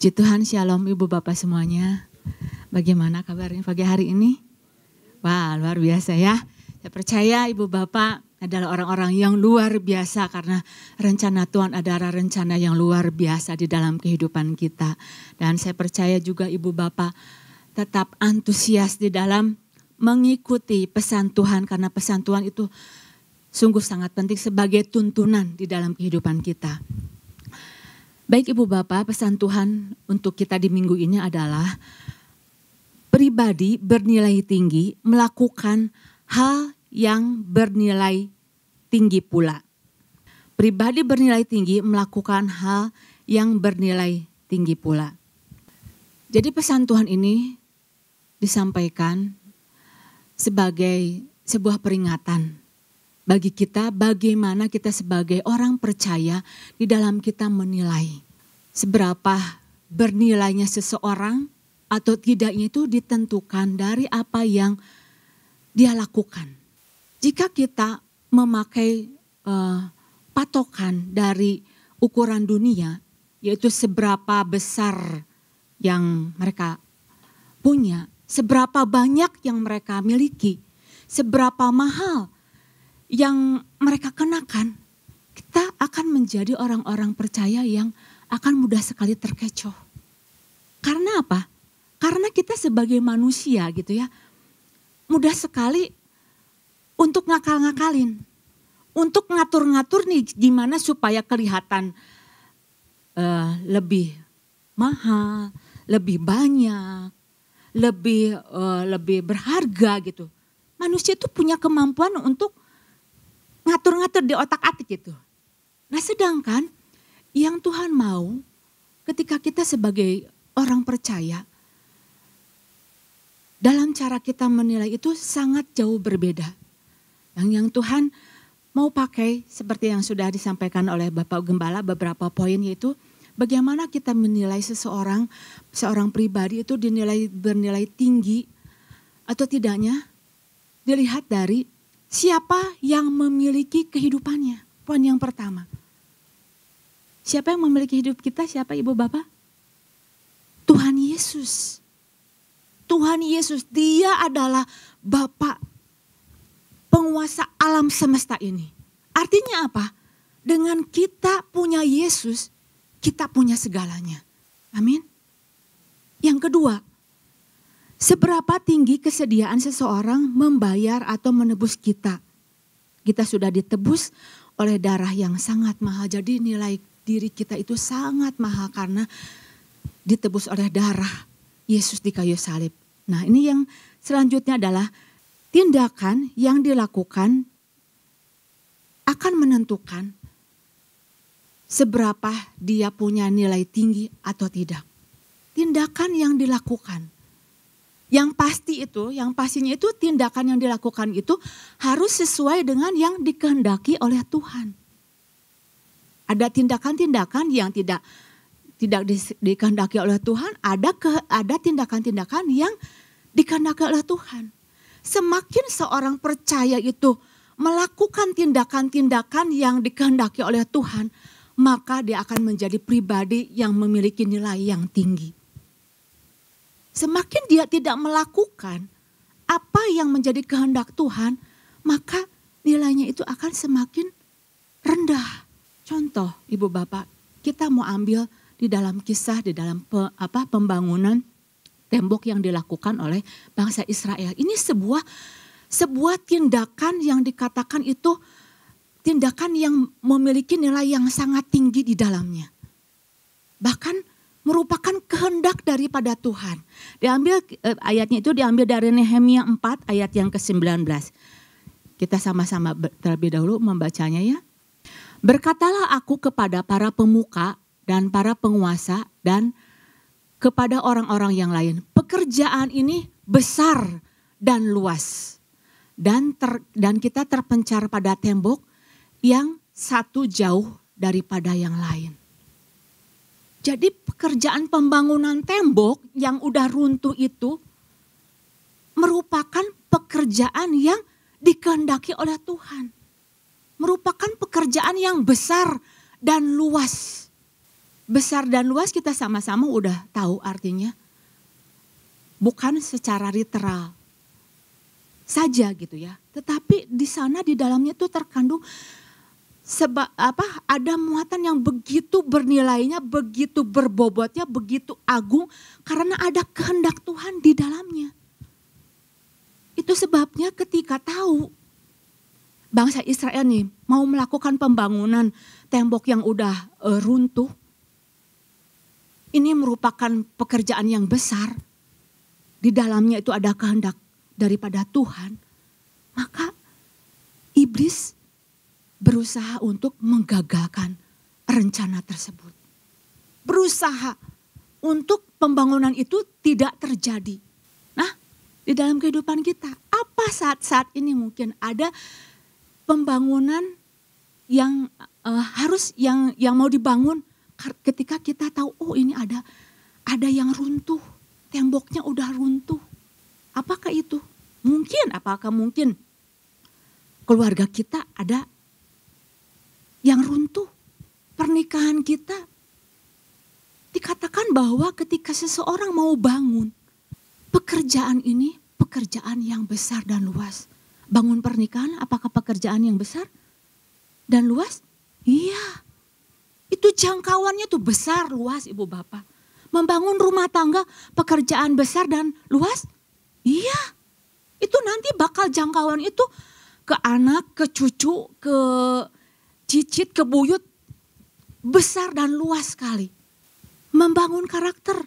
Puji Tuhan, shalom Ibu Bapak semuanya. Bagaimana kabarnya pagi hari ini? Wah, luar biasa ya. Saya percaya Ibu Bapak adalah orang-orang yang luar biasa karena rencana Tuhan adalah rencana yang luar biasa di dalam kehidupan kita. Dan saya percaya juga Ibu Bapak tetap antusias di dalam mengikuti pesan Tuhan karena pesan Tuhan itu sungguh sangat penting sebagai tuntunan di dalam kehidupan kita. Baik Ibu Bapak, pesan Tuhan untuk kita di minggu ini adalah pribadi bernilai tinggi melakukan hal yang bernilai tinggi pula. Pribadi bernilai tinggi melakukan hal yang bernilai tinggi pula. Jadi pesan Tuhan ini disampaikan sebagai sebuah peringatan bagi kita bagaimana kita sebagai orang percaya di dalam kita menilai seberapa bernilainya seseorang atau tidaknya itu ditentukan dari apa yang dia lakukan. Jika kita memakai patokan dari ukuran dunia, yaitu seberapa besar yang mereka punya, seberapa banyak yang mereka miliki, seberapa mahal yang mereka kenakan, kita akan menjadi orang-orang percaya yang akan mudah sekali terkecoh. Karena apa? Karena kita sebagai manusia gitu ya, mudah sekali untuk ngakal-ngakalin. Untuk ngatur-ngatur nih gimana supaya kelihatan lebih mahal, lebih banyak, lebih berharga gitu. Manusia itu punya kemampuan untuk ngatur-ngatur di otak-atik gitu. Nah sedangkan yang Tuhan mau ketika kita sebagai orang percaya, dalam cara kita menilai itu sangat jauh berbeda. Yang Tuhan mau pakai seperti yang sudah disampaikan oleh Bapak Gembala beberapa poin, yaitu bagaimana kita menilai seorang pribadi itu bernilai tinggi atau tidaknya dilihat dari siapa yang memiliki kehidupannya. Poin yang pertama. Siapa yang memiliki hidup kita? Siapa Ibu Bapak? Tuhan Yesus. Tuhan Yesus, dia adalah Bapa penguasa alam semesta ini. Artinya apa? Dengan kita punya Yesus, kita punya segalanya. Amin. Yang kedua, seberapa tinggi kesediaan seseorang membayar atau menebus kita. Kita sudah ditebus oleh darah yang sangat mahal. Jadi nilai diri kita itu sangat mahal karena ditebus oleh darah Yesus di kayu salib. Nah ini yang selanjutnya adalah tindakan yang dilakukan akan menentukan seberapa dia punya nilai tinggi atau tidak. Tindakan yang dilakukan. Yang pastinya itu tindakan yang dilakukan itu harus sesuai dengan yang dikehendaki oleh Tuhan. Ada tindakan-tindakan yang tidak dikehendaki oleh Tuhan, ada tindakan-tindakan yang dikehendaki oleh Tuhan. Semakin seorang percaya itu melakukan tindakan-tindakan yang dikehendaki oleh Tuhan, maka dia akan menjadi pribadi yang memiliki nilai yang tinggi. Semakin dia tidak melakukan apa yang menjadi kehendak Tuhan, maka nilainya itu akan semakin rendah. Contoh Ibu Bapak, kita mau ambil di dalam kisah, di dalam pembangunan tembok yang dilakukan oleh bangsa Israel. Ini sebuah tindakan yang dikatakan itu tindakan yang memiliki nilai yang sangat tinggi di dalamnya. Bahkan merupakan kehendak daripada Tuhan. Ayatnya itu diambil dari Nehemia 4 ayat yang ke-19. Kita sama-sama terlebih dahulu membacanya ya. Berkatalah aku kepada para pemuka dan para penguasa dan kepada orang-orang yang lain. Pekerjaan ini besar dan luas. Dan kita terpencar pada tembok yang satu jauh daripada yang lain. Jadi pekerjaan pembangunan tembok yang udah runtuh itu merupakan pekerjaan yang dikehendaki oleh Tuhan. Merupakan pekerjaan yang besar dan luas. Besar dan luas kita sama-sama udah tahu artinya. Bukan secara literal saja gitu ya. Tetapi di sana di dalamnya tuh terkandung ada muatan yang begitu bernilainya, begitu berbobotnya, begitu agung karena ada kehendak Tuhan di dalamnya. Itu sebabnya ketika tahu bangsa Israel nih mau melakukan pembangunan tembok yang udah runtuh, ini merupakan pekerjaan yang besar. Di dalamnya itu ada kehendak daripada Tuhan. Maka iblis berusaha untuk menggagalkan rencana tersebut. Berusaha untuk pembangunan itu tidak terjadi. Nah, di dalam kehidupan kita, apa saat-saat ini mungkin ada pembangunan yang yang mau dibangun ketika kita tahu ini ada yang runtuh, temboknya udah runtuh. Apakah itu? Apakah mungkin keluarga kita ada yang runtuh? Pernikahan kita. Dikatakan bahwa ketika seseorang mau bangun, pekerjaan ini pekerjaan yang besar dan luas. Bangun pernikahan apakah pekerjaan yang besar dan luas? Iya. Itu jangkauannya tuh besar, luas Ibu Bapak. Membangun rumah tangga pekerjaan besar dan luas? Iya. Itu nanti bakal jangkauan itu ke anak, ke cucu, ke cicit, ke buyut. Besar dan luas sekali. Membangun karakter.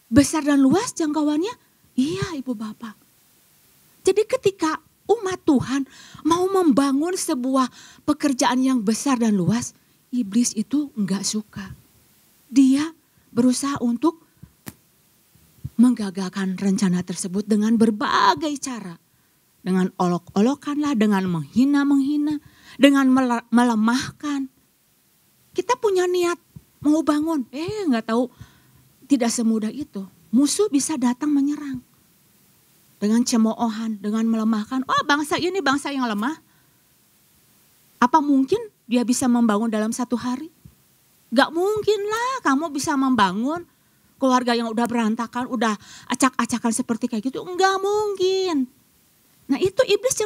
Besar dan luas jangkauannya? Iya Ibu Bapak. Jadi ketika umat Tuhan mau membangun sebuah pekerjaan yang besar dan luas, iblis itu enggak suka. Dia berusaha untuk menggagalkan rencana tersebut dengan berbagai cara. Dengan olok-olokan lah, dengan menghina-menghina, dengan melemahkan. Kita punya niat mau bangun, enggak tahu tidak semudah itu. Musuh bisa datang menyerang. Dengan cemoohan, dengan melemahkan. Bangsa ini bangsa yang lemah. Apa mungkin dia bisa membangun dalam satu hari? Gak mungkin lah kamu bisa membangun keluarga yang udah berantakan, udah acak-acakan seperti kayak gitu. Enggak mungkin. Nah itu iblis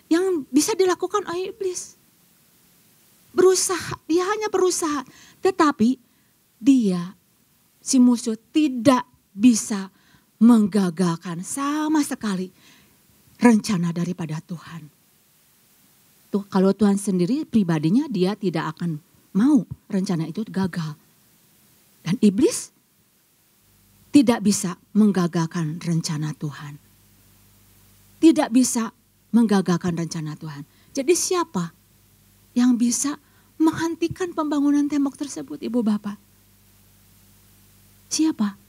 yang bisa dilakukan oleh iblis. Berusaha, dia hanya berusaha. Tetapi dia, si musuh tidak bisa menggagalkan sama sekali rencana daripada Tuhan. Tuh, kalau Tuhan sendiri pribadinya dia tidak akan mau rencana itu gagal. Dan iblis tidak bisa menggagalkan rencana Tuhan. Tidak bisa menggagalkan rencana Tuhan. Jadi siapa yang bisa menghentikan pembangunan tembok tersebut Ibu Bapak? Siapa?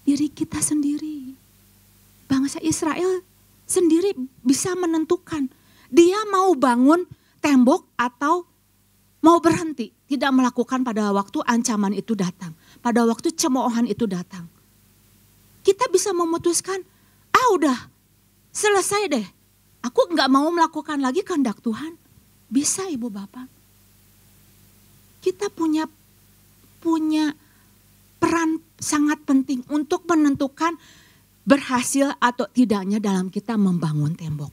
Diri kita sendiri. Bangsa Israel sendiri bisa menentukan. Dia mau bangun tembok atau mau berhenti. Tidak melakukan pada waktu ancaman itu datang. Pada waktu cemoohan itu datang. Kita bisa memutuskan, udah selesai deh. Aku gak mau melakukan lagi kehendak Tuhan. Bisa Ibu Bapak. Kita punya peran sangat penting untuk menentukan berhasil atau tidaknya dalam kita membangun tembok.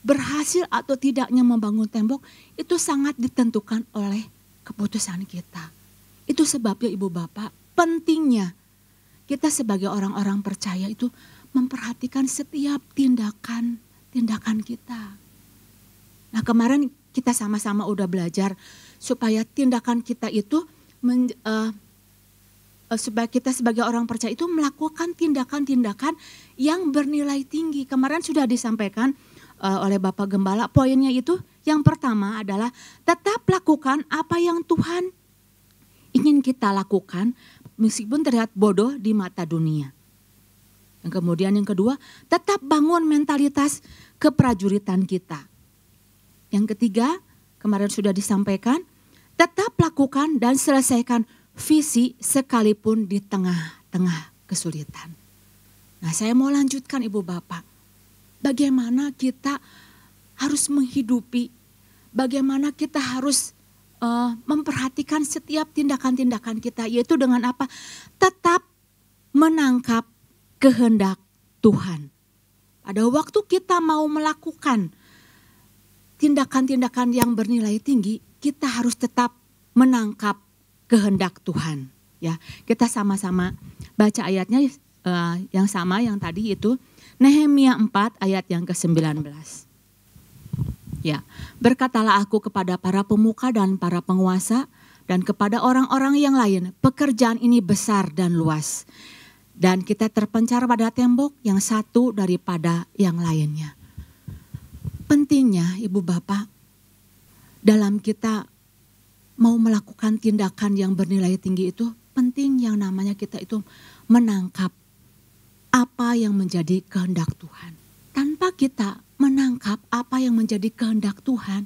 Berhasil atau tidaknya membangun tembok itu sangat ditentukan oleh keputusan kita. Itu sebabnya Ibu Bapak pentingnya kita sebagai orang-orang percaya itu memperhatikan setiap tindakan kita. Nah kemarin kita sama-sama udah belajar supaya tindakan kita itu supaya kita sebagai orang percaya itu melakukan tindakan-tindakan yang bernilai tinggi. Kemarin sudah disampaikan oleh Bapak Gembala, poinnya itu yang pertama adalah tetap lakukan apa yang Tuhan ingin kita lakukan meskipun terlihat bodoh di mata dunia. Yang kemudian yang kedua, tetap bangun mentalitas keprajuritan kita. Yang ketiga, kemarin sudah disampaikan, tetap lakukan dan selesaikan visi sekalipun di tengah-tengah kesulitan. Nah saya mau lanjutkan Ibu Bapak. Bagaimana kita harus menghidupi, bagaimana kita harus memperhatikan setiap tindakan-tindakan kita, yaitu dengan apa? Tetap menangkap kehendak Tuhan. Pada waktu kita mau melakukan tindakan-tindakan yang bernilai tinggi, kita harus tetap menangkap kehendak Tuhan. Ya, kita sama-sama baca ayatnya yang sama yang tadi itu Nehemia 4 ayat yang ke-19. Ya, berkatalah aku kepada para pemuka dan para penguasa dan kepada orang-orang yang lain, pekerjaan ini besar dan luas. Dan kita terpencar pada tembok yang satu daripada yang lainnya. Pentingnya Ibu Bapak, dalam kita mau melakukan tindakan yang bernilai tinggi itu, penting yang namanya kita itu menangkap apa yang menjadi kehendak Tuhan. Tanpa kita menangkap apa yang menjadi kehendak Tuhan,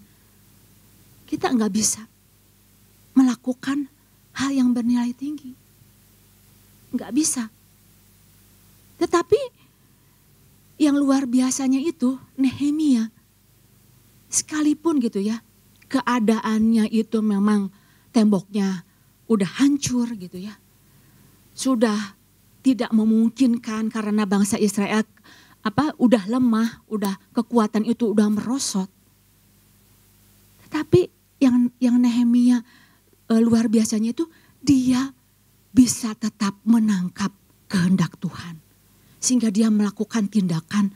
kita enggak bisa melakukan hal yang bernilai tinggi. Enggak bisa. Tetapi yang luar biasanya itu Nehemia, sekalipun gitu ya, keadaannya itu memang temboknya udah hancur gitu ya. Sudah tidak memungkinkan karena bangsa Israel udah lemah, udah kekuatan itu udah merosot. Tetapi yang Nehemia luar biasanya itu dia bisa tetap menangkap kehendak Tuhan. Sehingga dia melakukan tindakan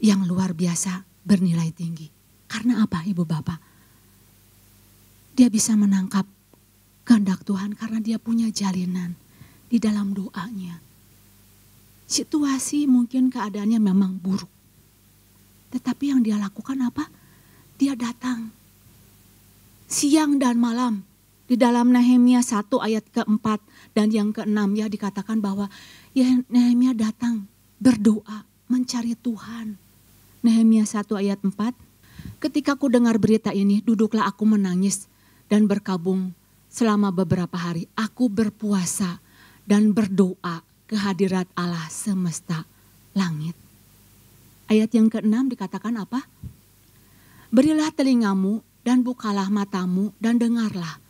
yang luar biasa bernilai tinggi. Karena apa Ibu Bapak? Dia bisa menangkap kehendak Tuhan karena dia punya jalinan di dalam doanya. Situasi mungkin keadaannya memang buruk. Tetapi yang dia lakukan apa? Dia datang siang dan malam. Di dalam Nehemia 1 ayat ke-4 dan yang ke-6 ya dikatakan bahwa ya Nehemia datang berdoa mencari Tuhan. Nehemia 1 ayat 4. Ketika ku dengar berita ini, duduklah aku menangis dan berkabung selama beberapa hari. Aku berpuasa dan berdoa ke hadirat Allah semesta langit. Ayat yang ke-6 dikatakan apa? Berilah telingamu dan bukalah matamu dan dengarlah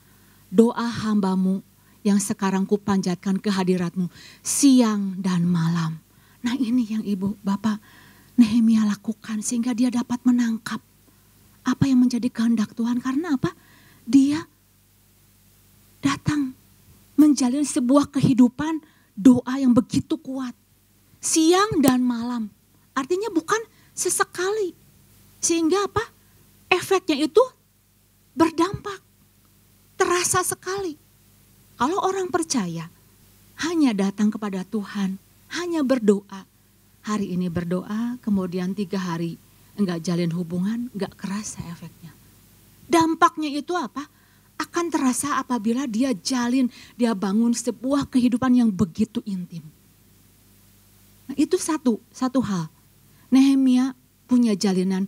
doa hambamu yang sekarang kupanjatkan ke hadiratmu siang dan malam. Nah ini yang Ibu Bapak Nehemia lakukan sehingga dia dapat menangkap apa yang menjadi kehendak Tuhan. Karena apa? Dia datang menjalin sebuah kehidupan doa yang begitu kuat. Siang dan malam. Artinya bukan sesekali. Sehingga apa? Efeknya itu berdampak. Terasa sekali. Kalau orang percaya hanya datang kepada Tuhan, hanya berdoa. Hari ini berdoa, kemudian 3 hari enggak jalin hubungan, enggak kerasa efeknya. Dampaknya itu apa? Akan terasa apabila dia dia bangun sebuah kehidupan yang begitu intim. Nah, itu satu hal. Nehemia punya jalinan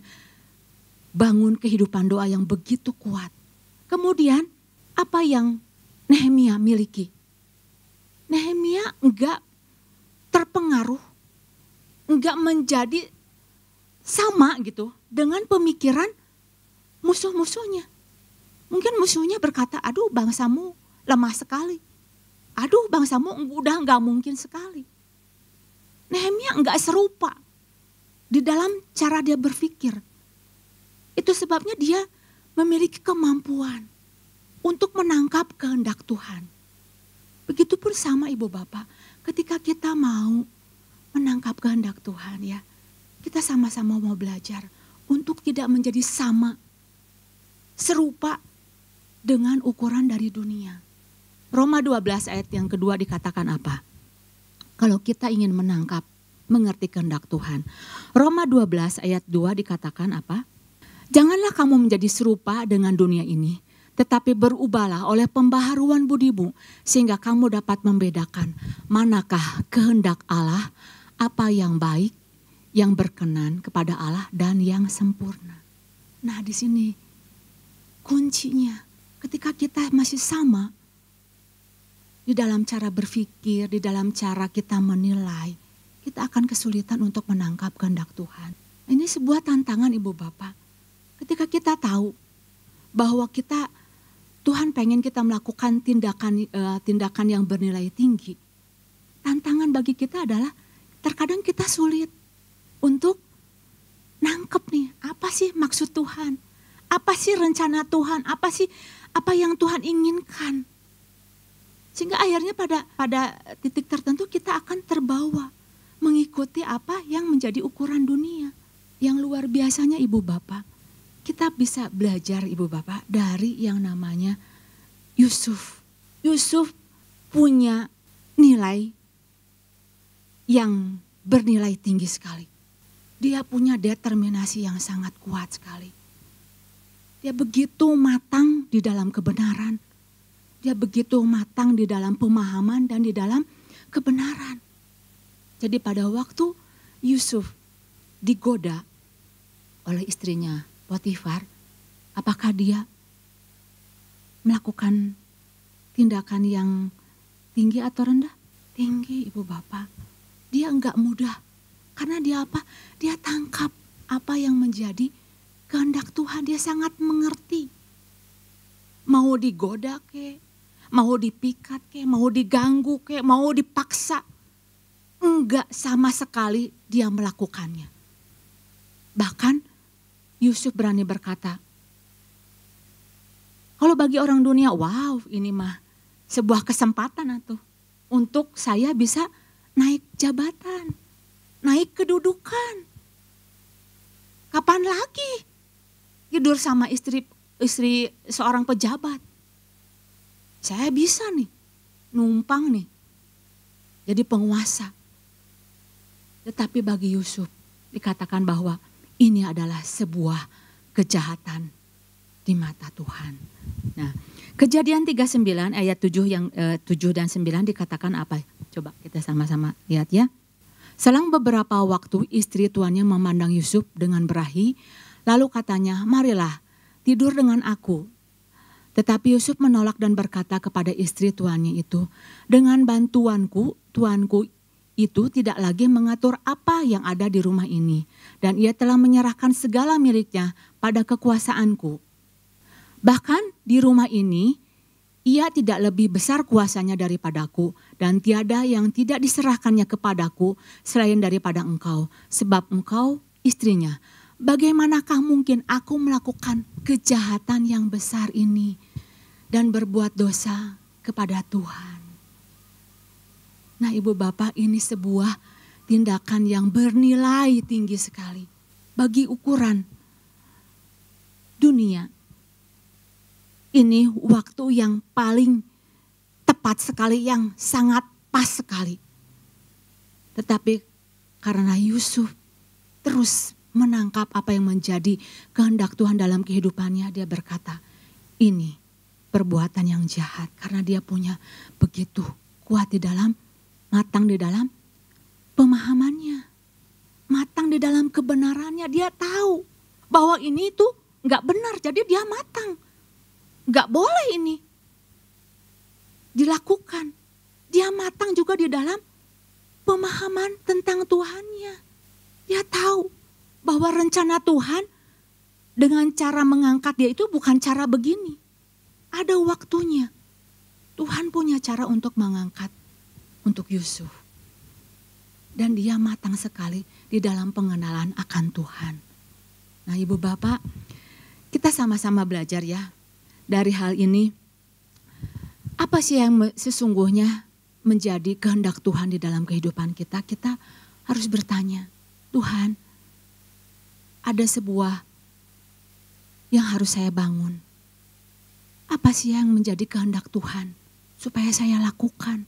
bangun kehidupan doa yang begitu kuat. Kemudian apa yang Nehemia miliki? Nehemia enggak terpengaruh, enggak menjadi sama gitu dengan pemikiran musuh-musuhnya. Mungkin musuhnya berkata, aduh bangsamu lemah sekali. Aduh bangsamu udah enggak mungkin sekali. Nehemia enggak serupa di dalam cara dia berpikir. Itu sebabnya dia memiliki kemampuan untuk menangkap kehendak Tuhan. Begitupun sama Ibu Bapak, ketika kita mau menangkap kehendak Tuhan ya, kita sama-sama mau belajar untuk tidak menjadi sama, serupa dengan ukuran dari dunia. Roma 12 ayat yang kedua dikatakan apa? Kalau kita ingin menangkap, mengerti kehendak Tuhan. Roma 12 ayat 2 dikatakan apa? Janganlah kamu menjadi serupa dengan dunia ini, tetapi berubahlah oleh pembaharuan budimu, sehingga kamu dapat membedakan manakah kehendak Allah, apa yang baik, yang berkenan kepada Allah dan yang sempurna. Nah di sini kuncinya, ketika kita masih sama di dalam cara berpikir, di dalam cara kita menilai, kita akan kesulitan untuk menangkap kehendak Tuhan. Ini sebuah tantangan Ibu Bapak. Ketika kita tahu bahwa Tuhan pengen kita melakukan tindakan yang bernilai tinggi. Tantangan bagi kita adalah terkadang kita sulit untuk nangkep nih, apa sih maksud Tuhan? Apa sih rencana Tuhan? Apa yang Tuhan inginkan? Sehingga akhirnya pada titik tertentu kita akan terbawa mengikuti apa yang menjadi ukuran dunia. Yang luar biasanya Ibu Bapak, kita bisa belajar Ibu Bapak dari yang namanya Yusuf. Yusuf punya nilai yang bernilai tinggi sekali. Dia punya determinasi yang sangat kuat sekali. Dia begitu matang di dalam kebenaran. Dia begitu matang di dalam pemahaman dan di dalam kebenaran. Jadi pada waktu Yusuf digoda oleh istrinya Potifar, apakah dia melakukan tindakan yang tinggi atau rendah? Tinggi Ibu Bapak. Dia enggak mudah. Karena dia apa? Dia tangkap apa yang menjadi kehendak Tuhan. Dia sangat mengerti. Mau digoda ke, mau dipikat ke, mau diganggu ke, mau dipaksa. Enggak sama sekali dia melakukannya. Bahkan Yusuf berani berkata, kalau bagi orang dunia, wow ini mah sebuah kesempatan atau untuk saya bisa naik jabatan, naik kedudukan. Kapan lagi tidur sama istri seorang pejabat? Saya bisa nih, numpang nih, jadi penguasa. Tetapi bagi Yusuf dikatakan bahwa ini adalah sebuah kejahatan di mata Tuhan. Nah, Kejadian 39 ayat 7 dan 9 dikatakan apa? Coba kita sama-sama lihat ya. Selang beberapa waktu istri tuannya memandang Yusuf dengan berahi, lalu katanya, marilah tidur dengan aku. Tetapi Yusuf menolak dan berkata kepada istri tuannya itu, dengan bantuanku, tuanku itu tidak lagi mengatur apa yang ada di rumah ini. Dan ia telah menyerahkan segala miliknya pada kekuasaanku. Bahkan di rumah ini, ia tidak lebih besar kuasanya daripadaku dan tiada yang tidak diserahkannya kepadaku selain daripada engkau. Sebab engkau istrinya. Bagaimanakah mungkin aku melakukan kejahatan yang besar ini dan berbuat dosa kepada Tuhan? Nah Ibu Bapak, ini sebuah tindakan yang bernilai tinggi sekali. Bagi ukuran dunia, ini waktu yang paling tepat sekali, yang sangat pas sekali. Tetapi karena Yusuf terus menangkap apa yang menjadi kehendak Tuhan dalam kehidupannya, dia berkata, ini perbuatan yang jahat. Karena dia punya begitu kuat di dalam, matang di dalam pemahamannya. Matang di dalam kebenarannya, dia tahu bahwa ini tuh gak benar, jadi dia matang. Gak boleh ini dilakukan. Dia matang juga di dalam pemahaman tentang Tuhannya. Dia tahu bahwa rencana Tuhan dengan cara mengangkat dia itu bukan cara begini. Ada waktunya. Tuhan punya cara untuk mengangkat untuk Yusuf. Dan dia matang sekali di dalam pengenalan akan Tuhan. Nah Ibu Bapak, kita sama-sama belajar ya. Dari hal ini, apa sih yang sesungguhnya menjadi kehendak Tuhan di dalam kehidupan kita? Kita harus bertanya, Tuhan, ada sebuah yang harus saya bangun. Apa sih yang menjadi kehendak Tuhan supaya saya lakukan?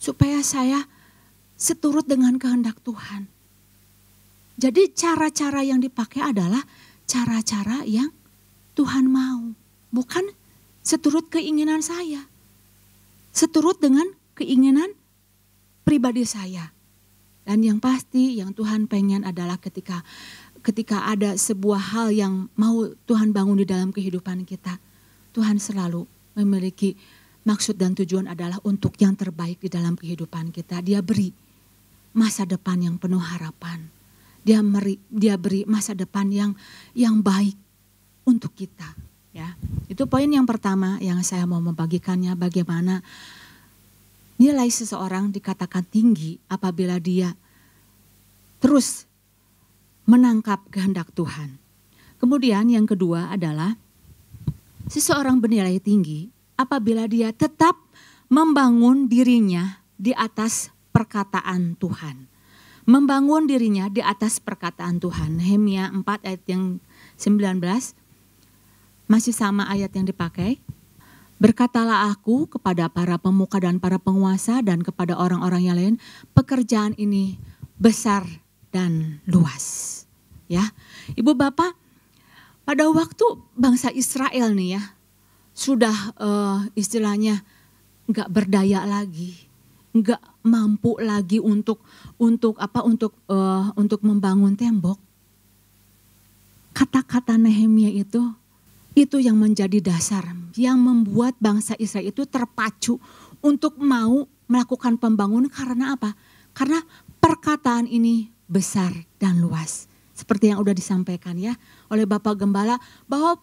Supaya saya seturut dengan kehendak Tuhan. Jadi cara-cara yang dipakai adalah cara-cara yang Tuhan mau. Bukan seturut keinginan saya. Seturut dengan keinginan pribadi saya. Dan yang pasti yang Tuhan pengen adalah ketika ada sebuah hal yang mau Tuhan bangun di dalam kehidupan kita. Tuhan selalu memiliki maksud dan tujuan adalah untuk yang terbaik di dalam kehidupan kita. Dia beri masa depan yang penuh harapan. Dia beri masa depan yang baik untuk kita. Ya, itu poin yang pertama yang saya mau membagikannya, bagaimana nilai seseorang dikatakan tinggi apabila dia terus menangkap kehendak Tuhan. Kemudian yang kedua adalah seseorang bernilai tinggi apabila dia tetap membangun dirinya di atas perkataan Tuhan. Membangun dirinya di atas perkataan Tuhan. Nehemia 4 ayat yang 19, masih sama ayat yang dipakai. Berkatalah aku kepada para pemuka dan para penguasa dan kepada orang-orang yang lain, pekerjaan ini besar dan luas. Ya, Ibu Bapak, pada waktu bangsa Israel nih ya, sudah istilahnya nggak berdaya lagi, nggak mampu lagi untuk membangun tembok. Kata-kata Nehemia itu yang menjadi dasar, yang membuat bangsa Israel itu terpacu untuk mau melakukan pembangunan. Karena apa? Karena perkataan ini besar dan luas. Seperti yang udah disampaikan ya oleh Bapak Gembala, bahwa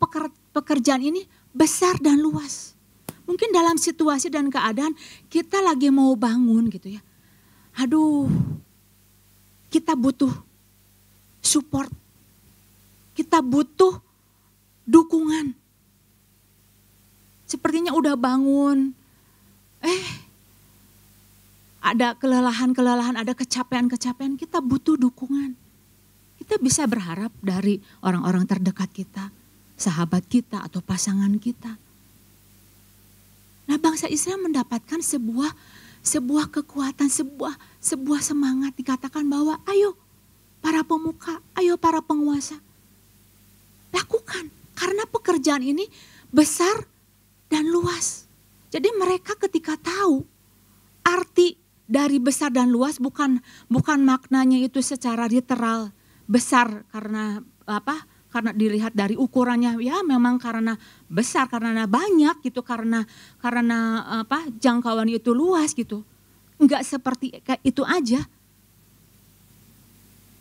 pekerjaan ini besar dan luas. Mungkin dalam situasi dan keadaan kita lagi mau bangun gitu ya. Aduh, kita butuh support. Kita butuh dukungan. Sepertinya udah bangun, ada kelelahan-kelelahan, ada kecapean-kecapean, kita butuh dukungan. Kita bisa berharap dari orang-orang terdekat kita, sahabat kita atau pasangan kita. Nah, bangsa Israel mendapatkan sebuah kekuatan, sebuah semangat, dikatakan bahwa ayo para pemuka, ayo para penguasa, lakukan. Karena pekerjaan ini besar dan luas. Jadi mereka ketika tahu arti dari besar dan luas, bukan maknanya itu secara literal besar karena apa? Karena dilihat dari ukurannya, ya memang karena besar, karena banyak gitu, karena apa? Jangkauan itu luas gitu. Enggak seperti itu aja.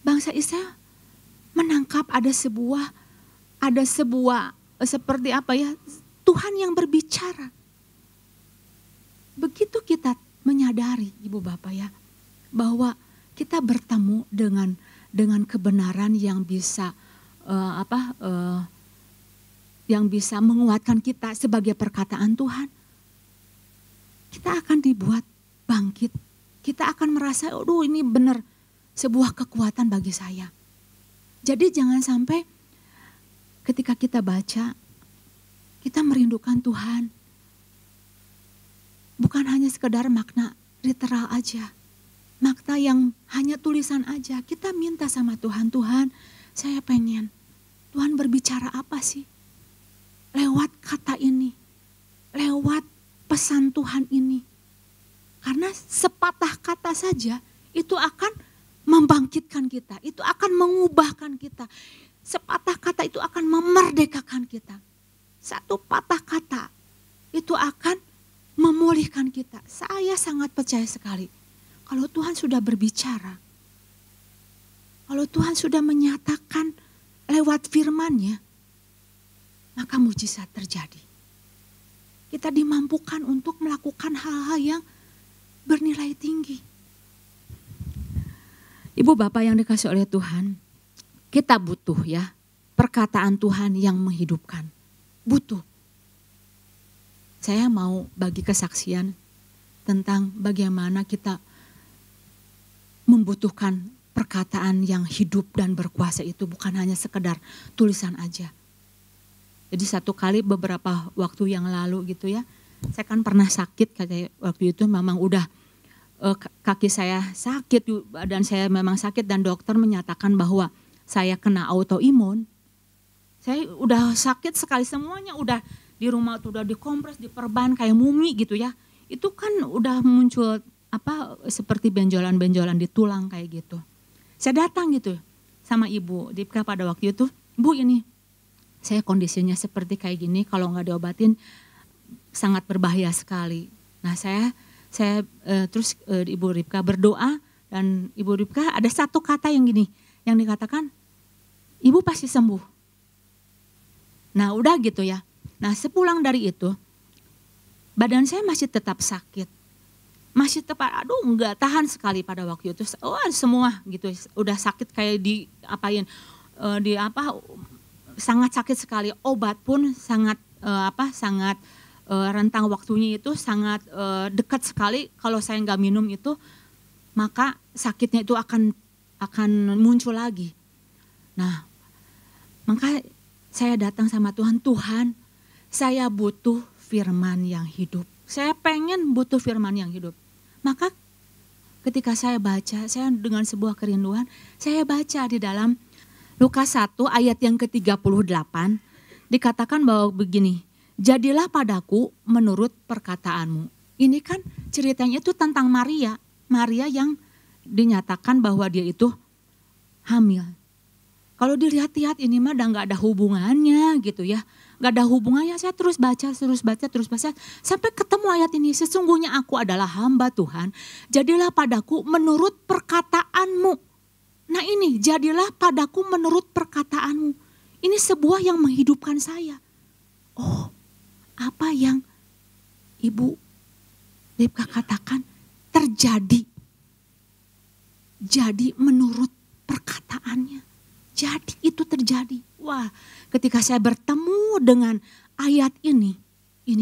Bangsa Israel menangkap ada sebuah seperti apa ya, Tuhan yang berbicara. Begitu kita menyadari, Ibu Bapak ya, bahwa kita bertemu dengan kebenaran yang bisa yang bisa menguatkan kita sebagai perkataan Tuhan, kita akan dibuat bangkit. Kita akan merasa, aduh ini benar sebuah kekuatan bagi saya. Jadi jangan sampai ketika kita baca, kita merindukan Tuhan. Bukan hanya sekedar makna literal aja. Makna yang hanya tulisan aja. Kita minta sama Tuhan, Tuhan saya pengen Tuhan berbicara apa sih? Lewat kata ini, lewat pesan Tuhan ini. Karena sepatah kata saja itu akan membangkitkan kita, itu akan mengubahkan kita. Sepatah kata itu akan memerdekakan kita. Satu patah kata itu akan memulihkan kita. Saya sangat percaya sekali kalau Tuhan sudah berbicara, kalau Tuhan sudah menyatakan lewat firman-Nya, maka mujizat terjadi. Kita dimampukan untuk melakukan hal-hal yang bernilai tinggi. Ibu Bapak yang dikasih oleh Tuhan, kita butuh ya perkataan Tuhan yang menghidupkan. Butuh. Saya mau bagi kesaksian tentang bagaimana kita membutuhkan perkataan yang hidup dan berkuasa itu, bukan hanya sekedar tulisan aja. Jadi satu kali beberapa waktu yang lalu gitu ya, saya kan pernah sakit kayak waktu itu, memang udah kaki saya sakit dan saya memang sakit dan dokter menyatakan bahwa saya kena autoimun. Saya udah sakit sekali, semuanya udah di rumah tuh udah dikompres, diperban kayak mumi gitu ya. Itu kan udah muncul seperti benjolan-benjolan di tulang kayak gitu. Saya datang gitu sama Ibu Dipka pada waktu itu, Bu ini saya kondisinya seperti kayak gini, kalau nggak diobatin sangat berbahaya sekali. Nah saya terus Ibu Dipka berdoa dan Ibu Dipka ada satu kata yang gini, yang dikatakan Ibu pasti sembuh. Nah udah gitu ya, Nah sepulang dari itu, badan saya masih tetap sakit. Masih tetap, nggak tahan sekali pada waktu itu. Semua gitu, udah sakit kayak sangat sakit sekali. Obat pun sangat rentang waktunya itu sangat dekat sekali. Kalau saya nggak minum itu, maka sakitnya itu akan muncul lagi. Nah, maka saya datang sama Tuhan, Tuhan, saya butuh firman yang hidup. Saya pengen butuh firman yang hidup. Maka ketika saya baca, saya dengan sebuah kerinduan, saya baca di dalam Lukas 1 ayat yang ke-38, dikatakan bahwa begini, jadilah padaku menurut perkataanmu. Ini kan ceritanya itu tentang Maria yang dinyatakan bahwa dia itu hamil. Kalau dilihat-lihat ini mah udah gak ada hubungannya gitu ya. Gak ada hubungannya, saya terus baca. Sampai ketemu ayat ini, sesungguhnya aku adalah hamba Tuhan. Jadilah padaku menurut perkataanmu. Nah ini, jadilah padaku menurut perkataanmu. Ini sebuah yang menghidupkan saya. Oh, apa yang Ibu Ribka katakan terjadi. Jadi menurut perkataannya. Jadi itu terjadi. Wah, ketika saya bertemu dengan ayat ini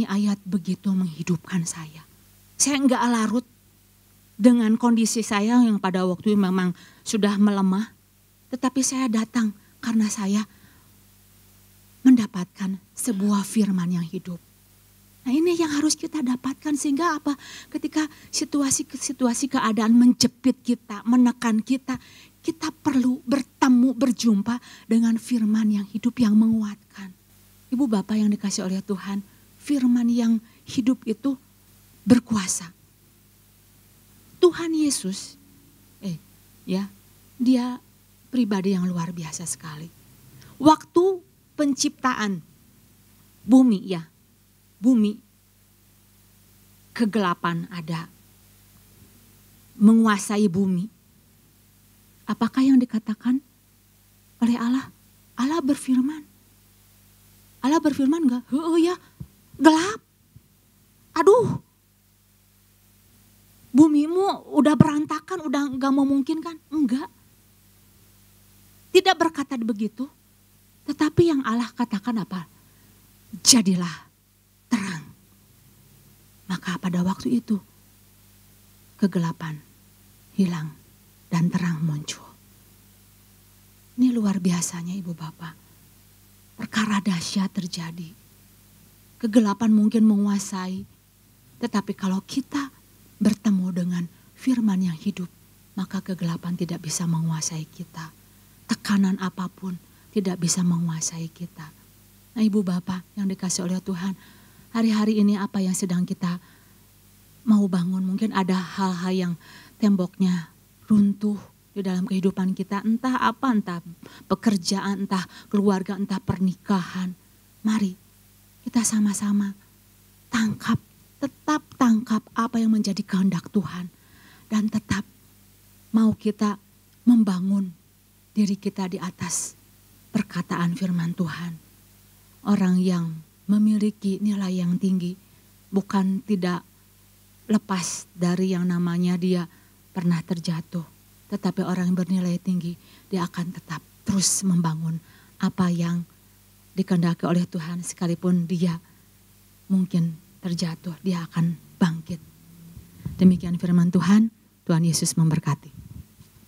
ayat begitu menghidupkan saya. Saya enggak larut dengan kondisi saya yang pada waktu itu memang sudah melemah. Tetapi saya datang karena saya mendapatkan sebuah firman yang hidup. Nah ini yang harus kita dapatkan sehingga apa? Ketika situasi keadaan menjepit kita, menekan kita, kita perlu bertemu, berjumpa dengan firman yang hidup yang menguatkan. Ibu bapak yang dikasih oleh Tuhan, firman yang hidup itu berkuasa. Tuhan Yesus, dia pribadi yang luar biasa sekali. Waktu penciptaan bumi, kegelapan ada, menguasai bumi. Apakah yang dikatakan oleh Allah? Allah berfirman. Allah berfirman enggak? Ya, gelap. Aduh. Bumimu udah berantakan, udah enggak memungkinkan. Enggak. Tidak berkata begitu. Tetapi yang Allah katakan apa? Jadilah terang. Maka pada waktu itu kegelapan hilang. Dan terang muncul. Ini luar biasanya ibu bapak. Perkara dahsyat terjadi. Kegelapan mungkin menguasai. Tetapi kalau kita bertemu dengan firman yang hidup. Maka kegelapan tidak bisa menguasai kita. Tekanan apapun tidak bisa menguasai kita. Nah ibu bapak yang dikasih oleh Tuhan. Hari-hari ini apa yang sedang kita mau bangun. Mungkin ada hal-hal yang temboknya runtuh di dalam kehidupan kita, entah apa, entah pekerjaan, entah keluarga, entah pernikahan. Mari kita sama-sama tetap tangkap apa yang menjadi kehendak Tuhan. Dan tetap mau kita membangun diri kita di atas perkataan firman Tuhan. Orang yang memiliki nilai yang tinggi, bukan tidak lepas dari yang namanya dia pernah terjatuh, tetapi orang yang bernilai tinggi, dia akan tetap terus membangun apa yang dikehendaki oleh Tuhan. Sekalipun dia mungkin terjatuh, dia akan bangkit. Demikian firman Tuhan, Tuhan Yesus memberkati.